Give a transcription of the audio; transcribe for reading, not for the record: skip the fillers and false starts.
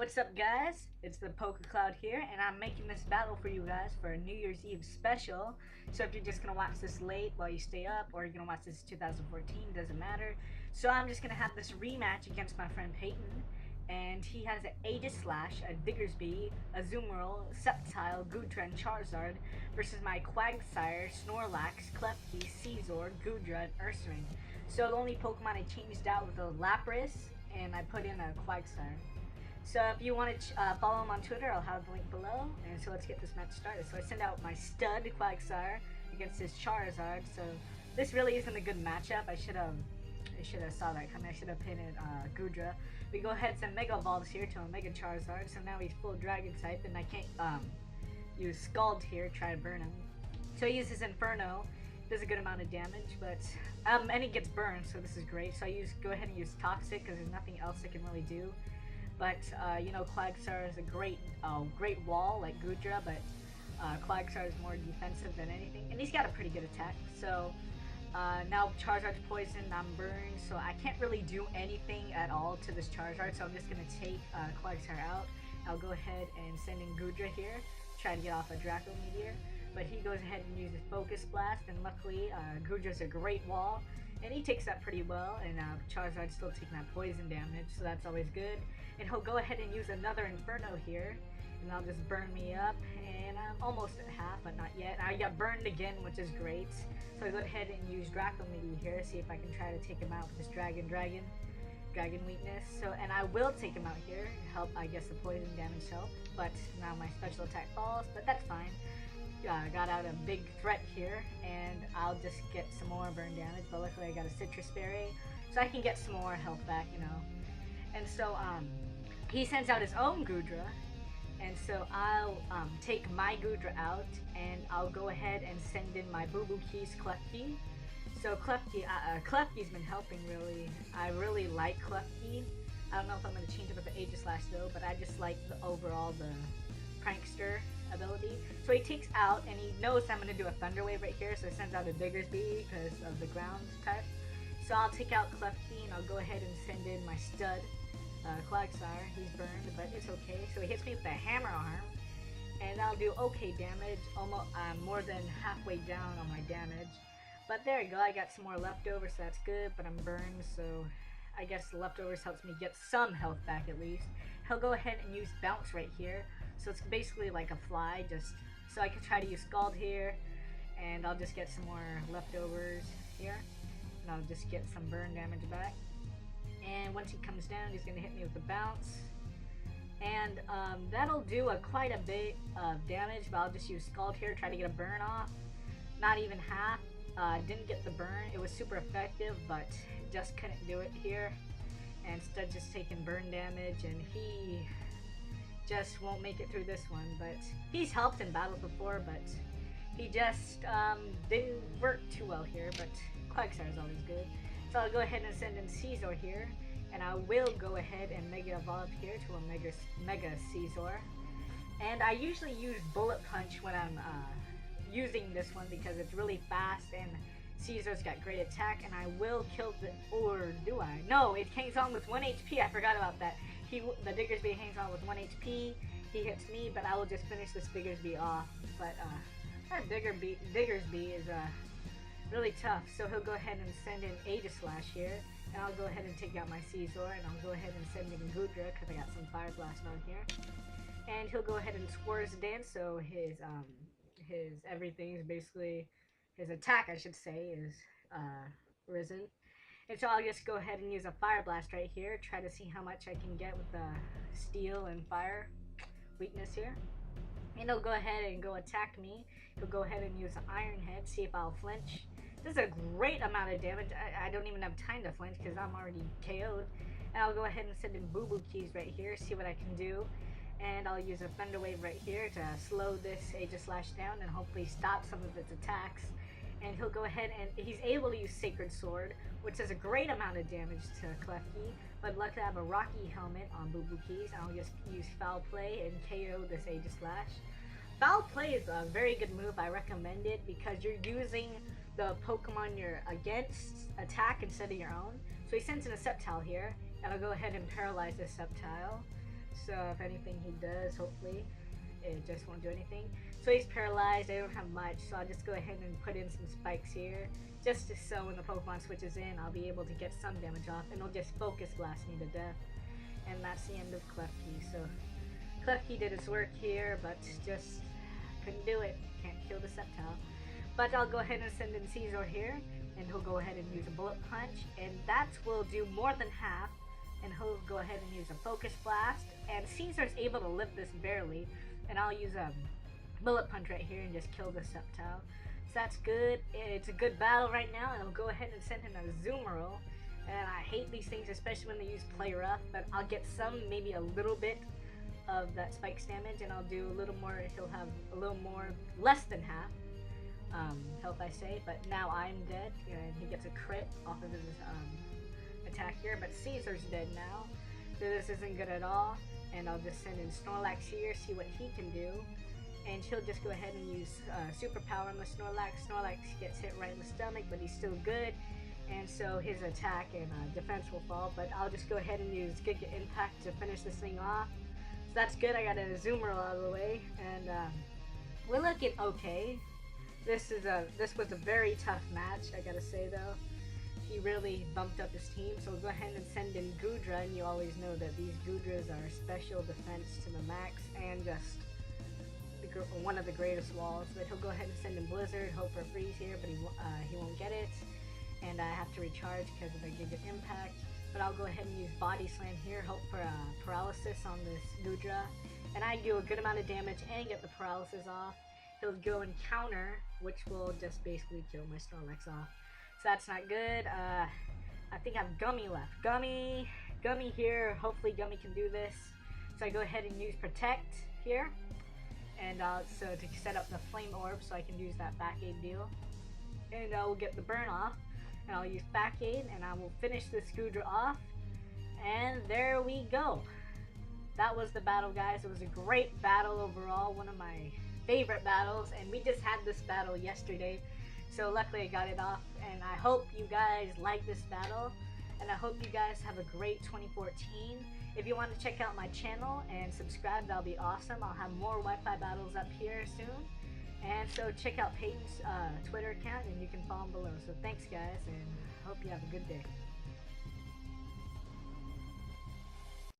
What's up, guys? It's the Pokecloudhere, and I'm making this battle for you guys for a New Year's Eve special. So if you're just gonna watch this late while you stay up, or you're gonna watch this 2014, doesn't matter. So I'm just gonna have this rematch against my friend Peyton, and he has an Aegislash, a Diggersby, Azumarill, Sceptile, Goodra, and Charizard versus my Quagsire, Snorlax, Klefki, Scizor, Goodra, and Ursaring. So the only Pokemon I changed out was a Lapras, and I put in a Quagsire. So if you want to follow him on Twitter, I'll have the link below. And so let's get this match started. So I send out my stud Quagsire against his Charizard. So this really isn't a good matchup. I should have saw that coming. I should have painted Goodra. We go ahead and send Mega Evolves here to a Mega Charizard. So now he's full Dragon type, and I can't use Scald here, try to burn him. So he uses Inferno. Does a good amount of damage, but and he gets burned, so this is great. So I go ahead and use Toxic because there's nothing else I can really do. But you know, Quagsire is a great wall like Goodra, but Quagsire is more defensive than anything, and he's got a pretty good attack. So now Charizard's poisoned, I'm burned, so I can't really do anything at all to this Charizard. So I'm just gonna take Quagsire out. I'll go ahead and send in Goodra here, try to get off a Draco Meteor. But he goes ahead and uses Focus Blast, and luckily Goodra's a great wall, and he takes that pretty well, and Charizard's still taking that poison damage, so that's always good. And he'll go ahead and use another Inferno here, and that'll just burn me up, and I'm almost at half, but not yet. I got burned again, which is great. So I go ahead and use Draco Meteor here, see if I can try to take him out with this Dragon weakness. So, and I will take him out here, help, I guess the poison damage helped, but now my special attack falls, but that's fine. Got out a big threat here, and I'll just get some more burn damage, but luckily I got a Citrus Berry, so I can get some more health back, you know. And so he sends out his own Goodra, and so I'll take my Goodra out, and I'll go ahead and send in my Boo Boo Keys Klefki. So Klefki's been helping really. I really like Klefki. I don't know if I'm going to change it with the Aegislash though, but I just like the prankster ability. So he takes out, and he knows I'm going to do a Thunder Wave right here, so he sends out a Diggersby because of the ground type. So I'll take out Klefki, and I'll go ahead and send in my stud, Quagsire. He's burned, but it's okay. So he hits me with a Hammer Arm, and I'll do okay damage. Almost, more than halfway down on my damage. But there you go, I got some more leftovers, so that's good, but I'm burned, so I guess the leftovers helps me get some health back at least. He'll go ahead and use Bounce right here. So it's basically like a fly, just so I can try to use Scald here, and I'll just get some more leftovers here, and I'll just get some burn damage back. And once he comes down, he's gonna hit me with the Bounce, and that'll do quite a bit of damage. But I'll just use Scald here, try to get a burn off. Not even half. Didn't get the burn. It was super effective, but just couldn't do it here. And instead, just taking burn damage, and he just won't make it through this one. But he's helped in battles before, but he just didn't work too well here. But Quagsire is always good. So I'll go ahead and send in Scizor here, and I will go ahead and Mega Evolve here to a Mega Scizor. And I usually use Bullet Punch when I'm using this one because it's really fast, and Scizor's got great attack, and I will kill or do I? No, it hangs on with 1 HP. I forgot about that. The Diggersby hangs on with 1 HP. He hits me, but I will just finish this Diggersby off. But that Diggersby is really tough. So he'll go ahead and send in Aegislash here, and I'll go ahead and take out my Scizor, and I'll go ahead and send in Goodra because I got some Fire Blast on here. And he'll go ahead and Squir's Dance, so his everything is basically, his attack I should say is risen. And so I'll just go ahead and use a Fire Blast right here, try to see how much I can get with the Steel and Fire weakness here. And he'll go ahead and go attack me. He'll go ahead and use Iron Head, see if I'll flinch. This is a great amount of damage. I don't even have time to flinch because I'm already KO'd. And I'll go ahead and send in Boo Boo Keys right here, see what I can do. And I'll use a Thunder Wave right here to slow this Aegislash down and hopefully stop some of its attacks. And he'll go ahead and he's able to use Sacred Sword, which does a great amount of damage to Klefki. But luckily I have a Rocky Helmet on Boo Boo Keys, and I'll just use Foul Play and KO this Aegislash. Foul Play is a very good move. I recommend it because you're using the Pokemon you're against attack instead of your own. So he sends in a Sceptile here, and I'll go ahead and paralyze this Sceptile. So if anything he does, hopefully it just won't do anything. So he's paralyzed. I don't have much, so I'll just go ahead and put in some spikes here, just so when the Pokemon switches in, I'll be able to get some damage off, and it'll just focus blast me to death. And that's the end of Klefki. So Klefki did its work here, but just couldn't do it. Can't kill the Sceptile. But I'll go ahead and send in Scizor here, and he'll go ahead and use a Bullet Punch, and that will do more than half. And he'll go ahead and use a Focus Blast, and Scizor's able to live this barely, and I'll use a Bullet Punch right here and just kill the Sceptile. So that's good. It's a good battle right now, and I'll go ahead and send in a Azumarill. And I hate these things, especially when they use Play Rough, but I'll get some, maybe a little bit of that Spikes damage, and I'll do a little more. He'll have a little more, less than half health, I say, but now I'm dead, and he gets a crit off of his attack here, but Scizor's dead now, so this isn't good at all. And I'll just send in Snorlax here, see what he can do, and she'll just go ahead and use Superpower on the Snorlax. Snorlax gets hit right in the stomach, but he's still good, and so his attack and defense will fall, but I'll just go ahead and use Giga Impact to finish this thing off. So that's good. I got an Azumarill out of the way, and we're looking okay. This was a very tough match, I gotta say though. He really bumped up his team, so we'll go ahead and send in Goodra, and you always know that these Goodras are special defense to the max, and just one of the greatest walls. But he'll go ahead and send in Blizzard, hope for Freeze here, but he won't get it, and I have to recharge because of a Giga Impact. But I'll go ahead and use Body Slam here, hope for Paralysis on this Goodra, and I do a good amount of damage and get the Paralysis off. He'll go and counter, which will just basically kill my Snorlax off. So that's not good. I think I have Gummy left. Gummy here. Hopefully Gummy can do this. So I go ahead and use Protect here, and so to set up the Flame Orb, so I can use that back aid deal, and I will get the burn off, and I'll use back aid, and I will finish this Goodra off. And there we go. That was the battle, guys. It was a great battle overall. One of my favorite battles, and we just had this battle yesterday, so luckily I got it off. And I hope you guys like this battle, and I hope you guys have a great 2014. If you want to check out my channel and subscribe, that'll be awesome. I'll have more Wi-Fi battles up here soon, and so check out Peyton's Twitter account, and you can follow him below. So thanks guys, and hope you have a good day.